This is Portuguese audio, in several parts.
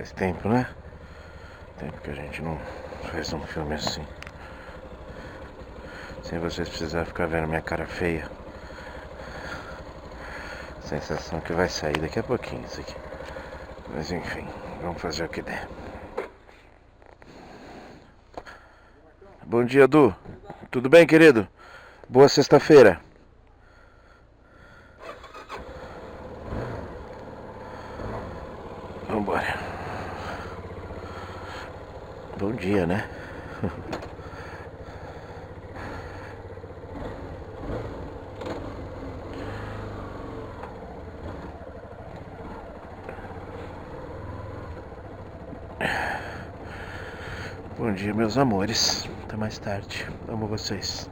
Faz tempo, né? Tempo que a gente não faz um filme assim. Sem vocês precisarem ficar vendo minha cara feia. Sensação que vai sair daqui a pouquinho isso aqui. Mas enfim, vamos fazer o que der. Bom dia, Du. Tudo bem, querido? Boa sexta-feira. Vambora. Bom dia, né? Bom dia, meus amores. Até mais tarde. Amo vocês.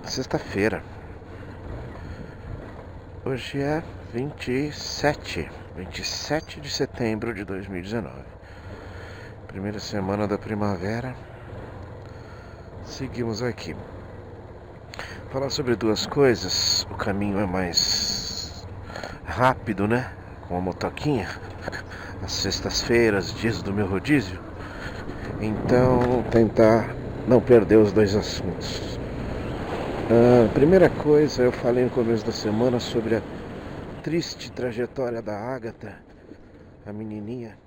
Sexta-feira. Hoje é 27 de setembro de 2019. Primeira semana da primavera. Seguimos aqui. Falar sobre duas coisas. O caminho é mais rápido, né? Com a motoquinha. As sextas-feiras, dias do meu rodízio. Então, tentar não perder os dois assuntos. Primeira coisa, eu falei no começo da semana sobre a triste trajetória da Agatha, a menininha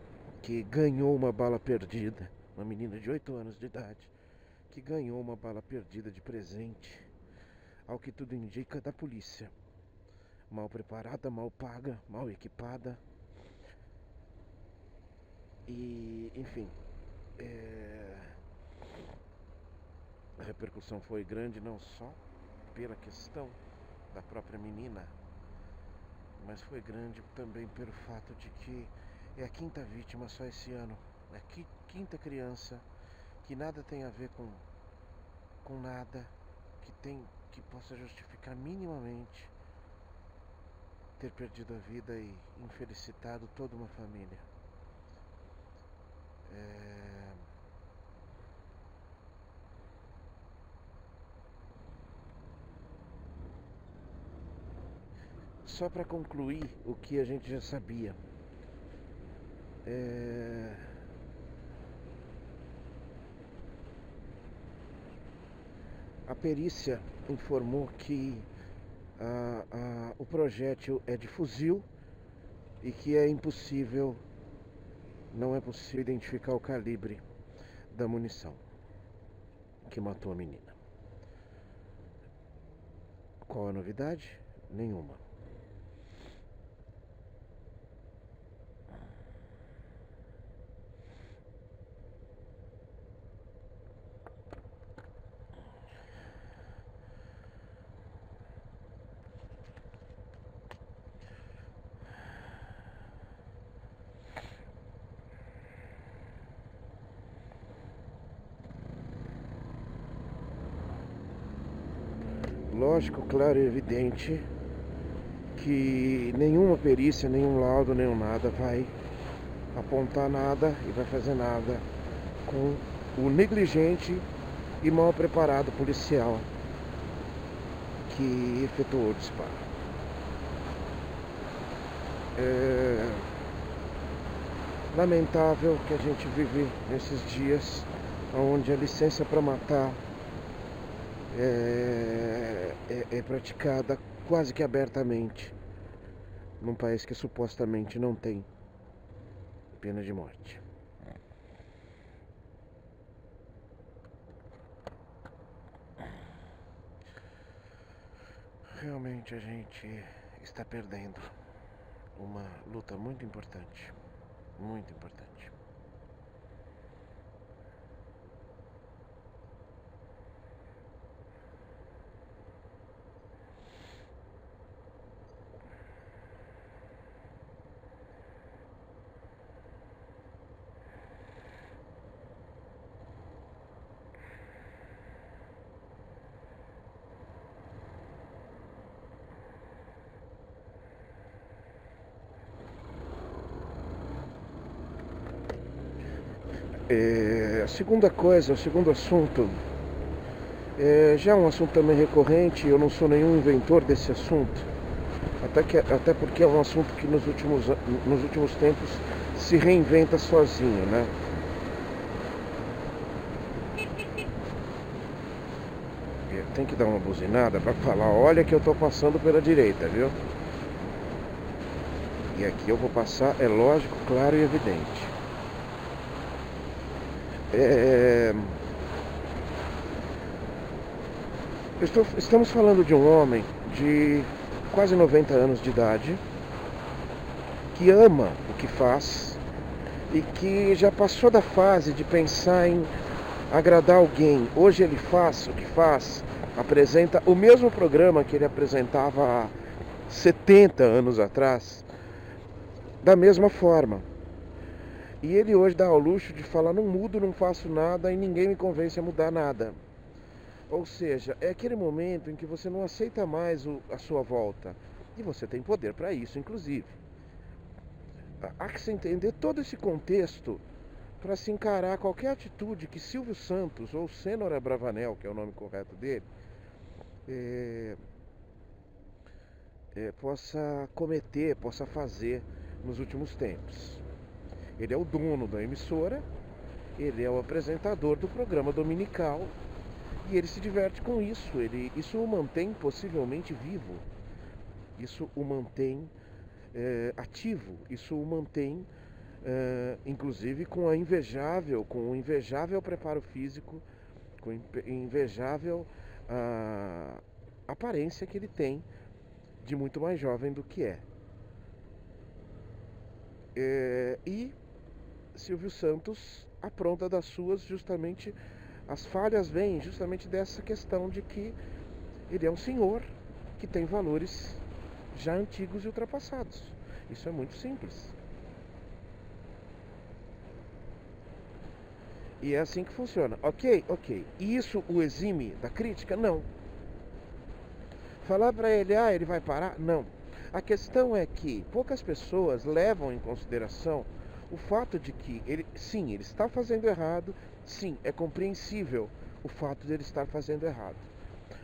que ganhou uma bala perdida, uma menina de 8 anos de idade, que ganhou uma bala perdida de presente, ao que tudo indica, da polícia. Mal preparada, mal paga, mal equipada. E, enfim, a repercussão foi grande não só pela questão da própria menina, mas foi grande também pelo fato de que é a quinta vítima só esse ano, é a quinta criança que nada tem a ver com nada, que possa justificar minimamente ter perdido a vida e infelicitado toda uma família. Só para concluir o que a gente já sabia. A perícia informou que o projétil é de fuzil e que não é possível identificar o calibre da munição que matou a menina. Qual a novidade? Nenhuma. Lógico, claro e evidente que nenhuma perícia, nenhum laudo, nenhum nada vai apontar nada e vai fazer nada com o negligente e mal preparado policial que efetuou o disparo. Lamentável que a gente vive nesses dias onde a licença para matar é praticada quase que abertamente num país que supostamente não tem pena de morte. Realmente a gente está perdendo uma luta muito importante, muito importante. A segunda coisa, o segundo assunto, já é um assunto também recorrente, eu não sou nenhum inventor desse assunto. A Até porque é um assunto que nos últimos tempos se reinventa sozinho, né? Tem que dar uma buzinada para falar, olha que eu tô passando pela direita, viu? E aqui eu vou passar, é lógico, claro e evidente. Estamos falando de um homem de quase 90 anos de idade, que ama o que faz e que já passou da fase de pensar em agradar alguém. Hoje ele faz o que faz, apresenta o mesmo programa que ele apresentava há 70 anos atrás, da mesma forma. E ele hoje dá ao luxo de falar, não mudo, não faço nada e ninguém me convence a mudar nada. Ou seja, é aquele momento em que você não aceita mais a sua volta. E você tem poder para isso, inclusive. Há que se entender todo esse contexto para se encarar qualquer atitude que Silvio Santos ou Cênora Bravanel, que é o nome correto dele, possa cometer, possa fazer nos últimos tempos. Ele é o dono da emissora, ele é o apresentador do programa dominical e ele se diverte com isso. Isso o mantém possivelmente vivo, isso o mantém ativo, isso o mantém inclusive com o invejável preparo físico, com invejável aparência que ele tem de muito mais jovem do que é. E Silvio Santos apronta das suas, justamente as falhas vêm justamente dessa questão de que ele é um senhor que tem valores já antigos e ultrapassados. Isso é muito simples. E é assim que funciona. Ok. E isso o exime da crítica? Não. Falar para ele, ele vai parar? Não. A questão é que poucas pessoas levam em consideração o fato de que ele está fazendo errado, sim, é compreensível o fato de ele estar fazendo errado.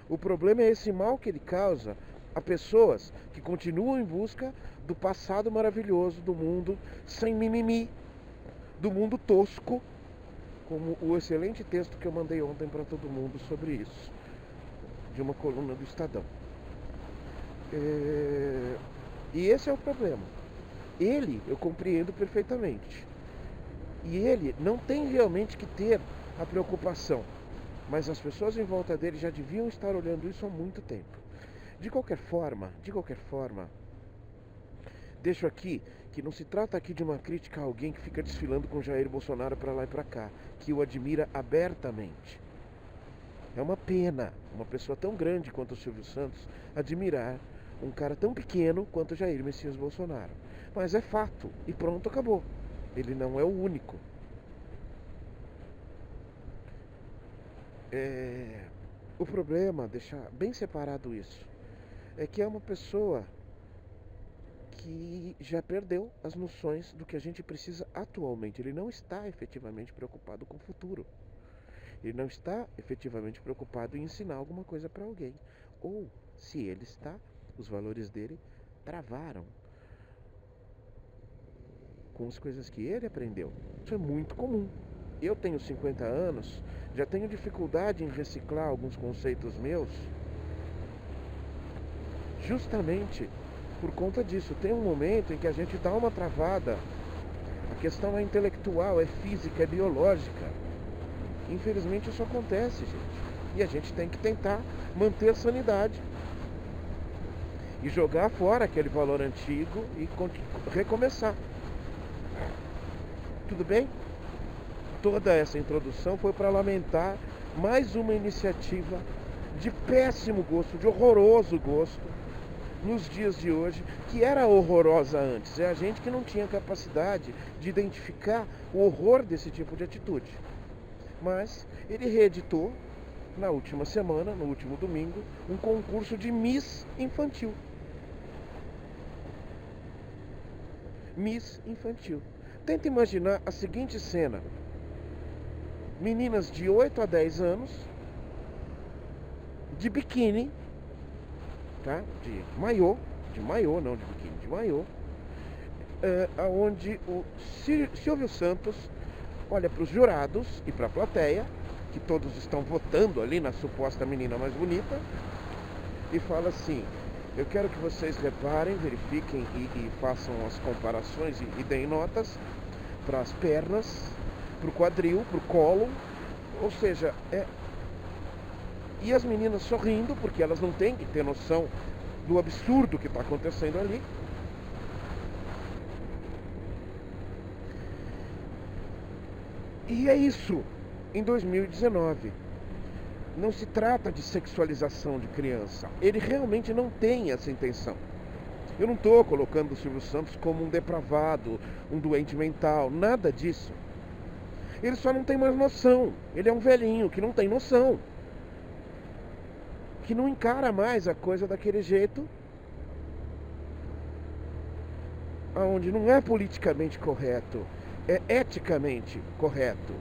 O problema é esse mal que ele causa a pessoas que continuam em busca do passado maravilhoso do mundo sem mimimi, do mundo tosco, como o excelente texto que eu mandei ontem para todo mundo sobre isso, de uma coluna do Estadão. E esse é o problema. Ele, eu compreendo perfeitamente. E ele não tem realmente que ter a preocupação. Mas as pessoas em volta dele já deviam estar olhando isso há muito tempo. De qualquer forma, deixo aqui que não se trata aqui de uma crítica a alguém que fica desfilando com Jair Bolsonaro para lá e para cá, que o admira abertamente. É uma pena uma pessoa tão grande quanto o Silvio Santos admirar um cara tão pequeno quanto Jair Messias Bolsonaro. Mas é fato, e pronto, acabou. Ele não é o único. O problema, deixar bem separado isso, é que é uma pessoa que já perdeu as noções do que a gente precisa atualmente. Ele não está efetivamente preocupado com o futuro. Ele não está efetivamente preocupado em ensinar alguma coisa para alguém. Ou, se ele está, os valores dele travaram com as coisas que ele aprendeu. Isso é muito comum. Eu tenho 50 anos, já tenho dificuldade em reciclar alguns conceitos meus, justamente por conta disso. Tem um momento em que a gente dá uma travada. A questão é intelectual, é física, é biológica. Infelizmente isso acontece, gente. E a gente tem que tentar manter a sanidade. E jogar fora aquele valor antigo e recomeçar. Tudo bem? Toda essa introdução foi para lamentar mais uma iniciativa de péssimo gosto, de horroroso gosto, nos dias de hoje, que era horrorosa antes. É a gente que não tinha capacidade de identificar o horror desse tipo de atitude. Mas ele reeditou, na última semana, no último domingo, um concurso de Miss Infantil. Miss Infantil. Tenta imaginar a seguinte cena. Meninas de 8 a 10 anos, de biquíni, tá? De maiô, de maiô, não de biquíni, de maiô, onde o Silvio Santos olha para os jurados e para a plateia, que todos estão votando ali na suposta menina mais bonita, e fala assim: eu quero que vocês reparem, verifiquem e façam as comparações e deem notas para as pernas, para o quadril, para o colo, ou seja, e as meninas sorrindo, porque elas não têm que ter noção do absurdo que está acontecendo ali. E é isso, em 2019. Não se trata de sexualização de criança. Ele realmente não tem essa intenção. Eu não estou colocando o Silvio Santos como um depravado, um doente mental, nada disso. Ele só não tem mais noção. Ele é um velhinho que não tem noção. Que não encara mais a coisa daquele jeito, onde não é politicamente correto, é eticamente correto.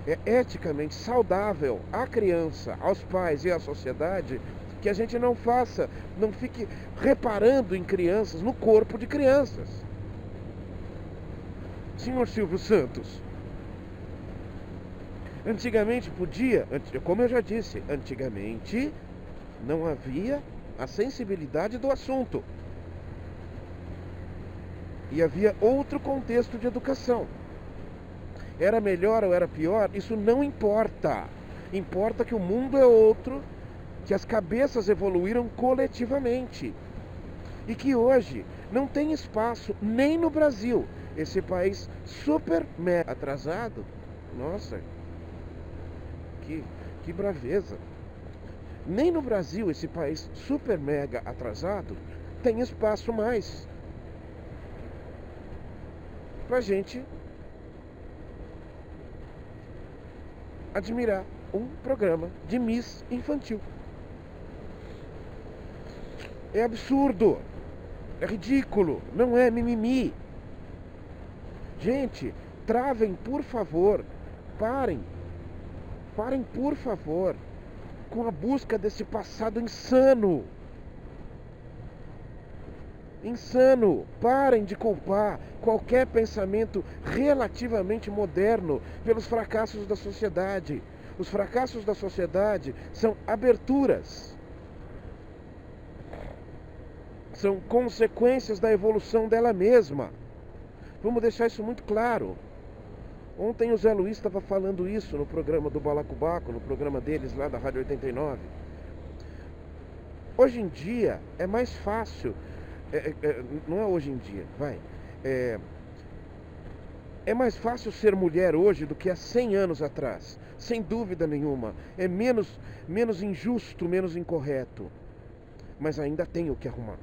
É eticamente saudável à criança, aos pais e à sociedade que a gente não fique reparando em crianças, no corpo de crianças. Senhor Silvio Santos, antigamente podia, como eu já disse, antigamente não havia a sensibilidade do assunto. E havia outro contexto de educação. Era melhor ou era pior? Isso não importa. Importa que o mundo é outro, que as cabeças evoluíram coletivamente. E que hoje não tem espaço nem no Brasil, esse país super mega atrasado. Nossa, que braveza. Nem no Brasil, esse país super mega atrasado, tem espaço mais pra gente admirar um programa de Miss infantil. É absurdo, é ridículo, não é mimimi. Gente, travem, por favor, parem por favor com a busca desse passado insano. Parem de culpar qualquer pensamento relativamente moderno pelos fracassos da sociedade. Os fracassos da sociedade são aberturas, são consequências da evolução dela mesma. Vamos deixar isso muito claro. Ontem o Zé Luiz estava falando isso no programa do Balacobaco, no programa deles lá da Rádio 89. Hoje em dia é mais fácil. Não é hoje em dia, vai. É mais fácil ser mulher hoje do que há 100 anos atrás, sem dúvida nenhuma. É menos injusto, menos incorreto, mas ainda tem o que arrumar.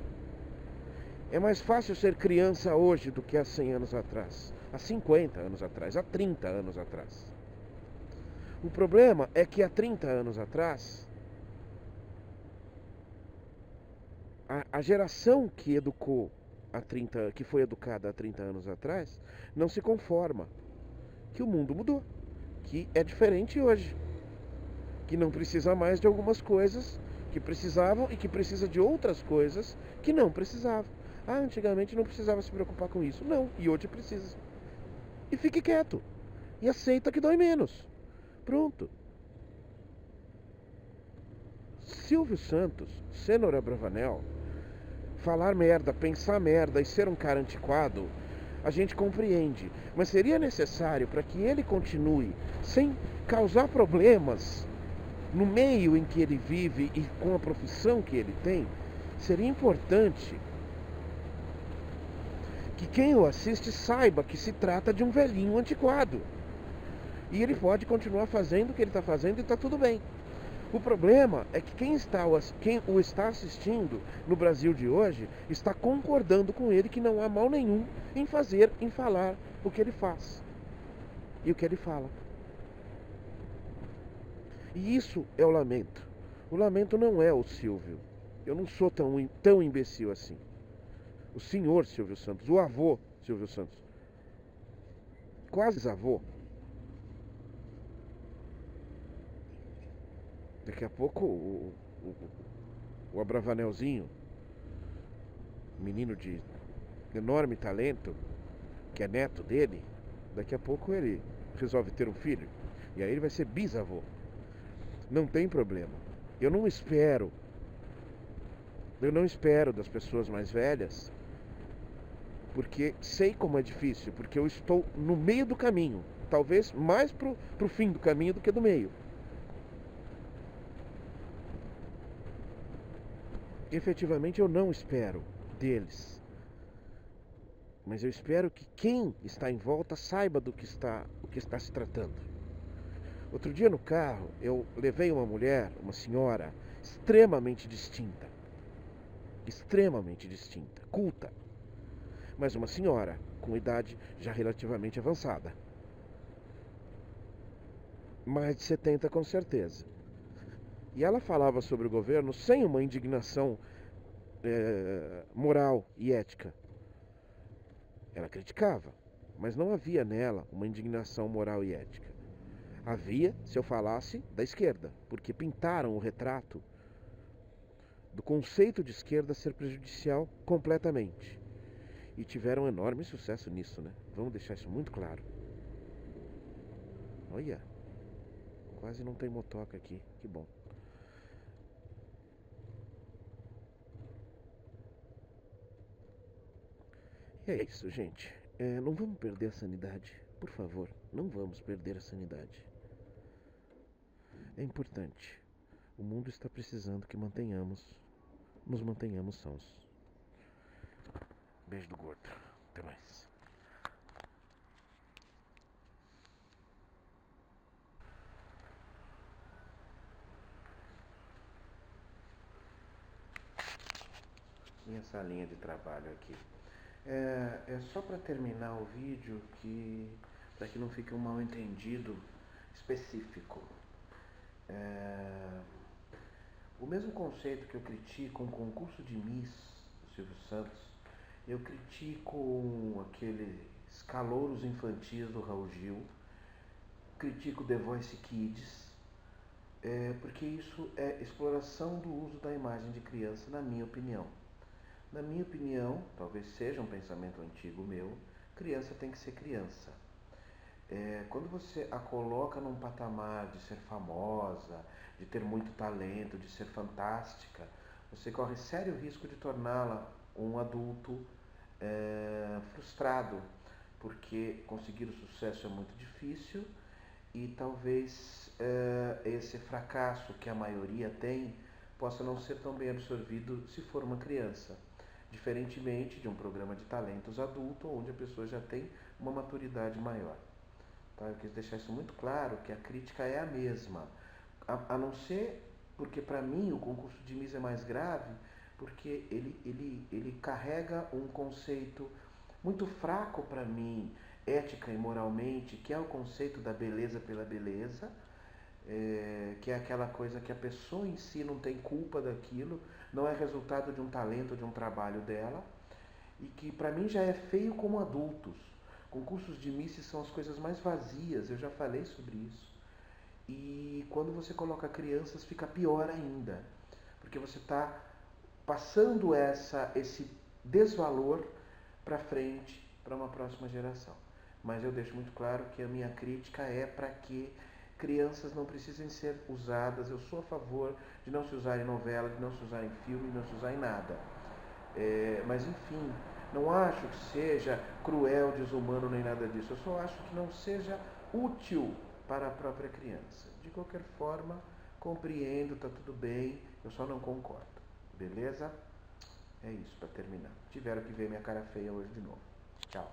É mais fácil ser criança hoje do que há 100 anos atrás, há 50 anos atrás, há 30 anos atrás. O problema é que há 30 anos atrás, a geração que educou que foi educada há 30 anos atrás, não se conforma que o mundo mudou, que é diferente hoje, que não precisa mais de algumas coisas que precisavam e que precisa de outras coisas que não precisavam. Antigamente não precisava se preocupar com isso. Não, e hoje precisa. E fique quieto. E aceita que dói menos. Pronto. Silvio Santos, Cenoura Bravanel, falar merda, pensar merda e ser um cara antiquado, a gente compreende. Mas seria necessário para que ele continue sem causar problemas no meio em que ele vive e com a profissão que ele tem, seria importante que quem o assiste saiba que se trata de um velhinho antiquado. E ele pode continuar fazendo o que ele está fazendo e está tudo bem. O problema é que quem o está assistindo no Brasil de hoje está concordando com ele que não há mal nenhum em falar o que ele faz e o que ele fala. E isso é o lamento. O lamento não é o Silvio. Eu não sou tão imbecil assim. O senhor Silvio Santos, o avô Silvio Santos, quase avô. Daqui a pouco o Abravanelzinho menino de enorme talento, que é neto dele, daqui a pouco ele resolve ter um filho. E aí ele vai ser bisavô. Não tem problema. Eu não espero das pessoas mais velhas, porque sei como é difícil, porque eu estou no meio do caminho. Talvez mais pro fim do caminho do que do meio. Efetivamente eu não espero deles. Mas eu espero que quem está em volta saiba o que está se tratando. Outro dia no carro, eu levei uma mulher, uma senhora, extremamente distinta, culta, mas uma senhora com idade já relativamente avançada. Mais de 70 com certeza. E ela falava sobre o governo sem uma indignação moral e ética. Ela criticava, mas não havia nela uma indignação moral e ética. Havia, se eu falasse, da esquerda, porque pintaram o retrato do conceito de esquerda ser prejudicial completamente. E tiveram enorme sucesso nisso, né? Vamos deixar isso muito claro. Olha, quase não tem motoca aqui, que bom. E é isso, gente. Não vamos perder a sanidade. Por favor, não vamos perder a sanidade. É importante. O mundo está precisando que nos mantenhamos sãos. Beijo do gordo. Até mais. Minha salinha de trabalho aqui. É só para terminar o vídeo, para que não fique um mal entendido específico. O mesmo conceito que eu critico um concurso de Miss do Silvio Santos, eu critico aqueles calouros infantis do Raul Gil, critico The Voice Kids, porque isso é exploração do uso da imagem de criança, na minha opinião. Na minha opinião, talvez seja um pensamento antigo meu, criança tem que ser criança. Quando você a coloca num patamar de ser famosa, de ter muito talento, de ser fantástica, você corre sério risco de torná-la um adulto frustrado, porque conseguir o sucesso é muito difícil e talvez esse fracasso que a maioria tem possa não ser tão bem absorvido se for uma criança. Diferentemente de um programa de talentos adulto, onde a pessoa já tem uma maturidade maior. Tá? Eu quis deixar isso muito claro, que a crítica é a mesma. A não ser porque, para mim, o concurso de Miss é mais grave, porque ele carrega um conceito muito fraco para mim, ética e moralmente, que é o conceito da beleza pela beleza, que é aquela coisa que a pessoa em si não tem culpa daquilo, não é resultado de um talento, de um trabalho dela, e que para mim já é feio como adultos. Concursos de Miss são as coisas mais vazias, eu já falei sobre isso. E quando você coloca crianças fica pior ainda, porque você está passando esse desvalor para frente, para uma próxima geração. Mas eu deixo muito claro que a minha crítica é para que crianças não precisem ser usadas. Eu sou a favor de não se usar em novela, de não se usar em filme, de não se usar em nada. Mas enfim, não acho que seja cruel, desumano nem nada disso. Eu só acho que não seja útil para a própria criança. De qualquer forma, compreendo, tá tudo bem, eu só não concordo. Beleza? É isso, para terminar. Tiveram que ver minha cara feia hoje de novo. Tchau.